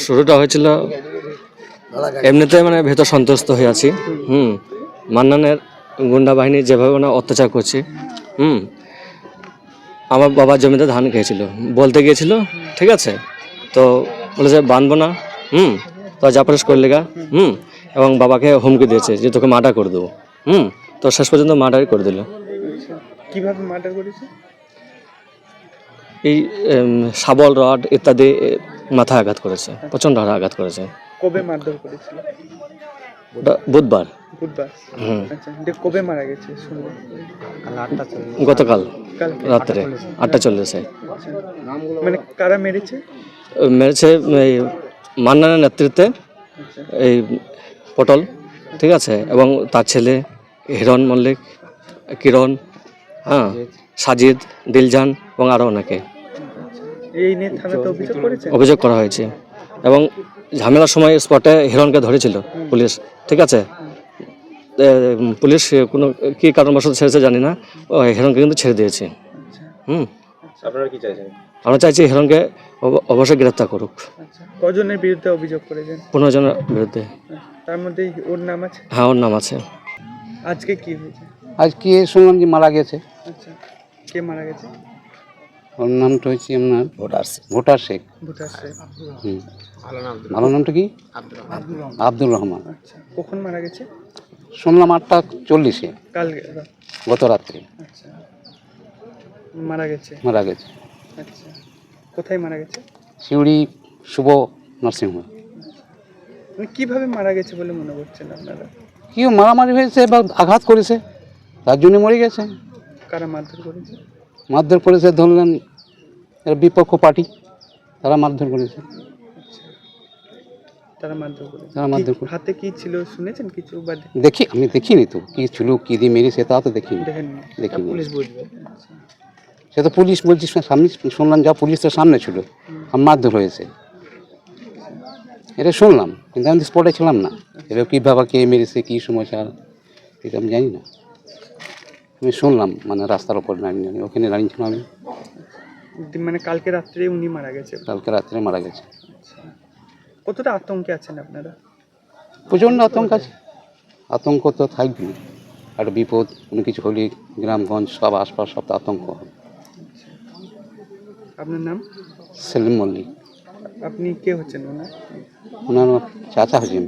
শুরুটা হয়েছিল এমনিতে মানে ভেতর সন্তুষ্ট হয়ে আছি। মান্নানের গুন্ডা বাহিনী যেভাবে মানে অত্যাচার করছে। আমার বাবার জমিতে ধান খেয়েছিল, বলতে গিয়েছিল, ঠিক আছে, তো বলেছে বাঁধবো না, তো জাপারেস করলে গা, এবং বাবাকে হুমকি দিয়েছে যে তোকে মার্ডার করে দেবো। তো শেষ পর্যন্ত মার্ডারই করে দিল। কিভাবে মার্ডার করেছে? এই শাবল রড ইত্যাদি মাথায় আঘাত করেছে, প্রচণ্ড আঘাত করেছে। কবে মারধর করেছিল? বুধবার। আচ্ছা, কবে মারা গেছে? গতকাল রাত্রে 8:40। মানে কারা মেরেছে? মেরেছে এই মান্নানের নেতৃত্বে এই পটল, ঠিক আছে, এবং তার ছেলে হিরণ মল্লিক, কিরণ, সাজিদ, দিলজান এবং আরও অনেকে এই নিয়ে থানাতে অভিযোগ করা হয়েছে। এবং ঝামেলার সময় স্পটে হিরণকে ধরেছিল পুলিশ, ঠিক আছে। পুলিশ কোনো কী কারণবশত ছেড়েছে জানি না, হিরণকে কিন্তু ছেড়ে দিয়েছে। আপনারা কি চাইছেন? আমরা চাইছি হিরণকে অবশ্যই গ্রেফতার করুক। কজনের বিরুদ্ধে অভিযোগ করেছেন? 15 জনের বিরুদ্ধে। তার মধ্যে ওর নাম আছে? হ্যাঁ, ওর নাম আছে। আজকে কি হয়েছে? আজকে শুনলাম যে মারা গেছে। আচ্ছা, কে মারা গেছে? ওর নামটা হচ্ছে আপনার ভোটার শেখ। ভালো নামটা কি? আব্দুর রহমান। আচ্ছা, কখন মারা গেছে? শুনলাম 8:40 কালকে গত রাত্রে। আচ্ছা, মারা গেছে। আচ্ছা, কোথায় মারা গেছে? শিউড়ি শুভ নার্সিংহোম। কিভাবে মারা গেছে বলে মনে করছেন আপনারা? কি মারামারি হয়েছে বা আঘাত করেছে, তার জন্য মরে গেছে। কারা মারধর করেছে? মারধর করেছে ধরলেন এর বিপক্ষ পার্টি, তারা মারধর করেছে। তারা মারধর করেছে। হাতে কি ছিল শুনেছেন কিছু? আমি দেখিনি তো কি ছিল, কি দিয়ে মেরেছে তা তো দেখিনি। পুলিশ বুঝবে। সে তো পুলিশ বলছি সামনে শুনলাম, যা পুলিশ তো সামনে ছিল, মারধর হয়েছে এটা শুনলাম, কিন্তু আমি স্পটে ছিলাম না। এবার কীভাবে কে মেরেছে, কী সমস্যা এটা আমি জানি না। আমি শুনলাম মানে রাস্তার ওপর দাঁড়িয়ে, ওখানে দাঁড়িয়েছিলাম আমি। মানে কালকে রাত্রে উনি মারা গেছে? কালকে রাত্রে মারা গেছে। কতটা আতঙ্কে আছেন আপনারা? প্রচণ্ড আতঙ্ক আছে। আতঙ্ক তো থাকবেই, একটা বিপদ কোনো কিছু হলে গ্রামগঞ্জ সব আশপাশ সব তো আতঙ্ক হবে। আপনার নাম? সেলিম মল্লিক। আপনি কে হচ্ছেন ওনার? ওনার চাচা হচ্ছেন।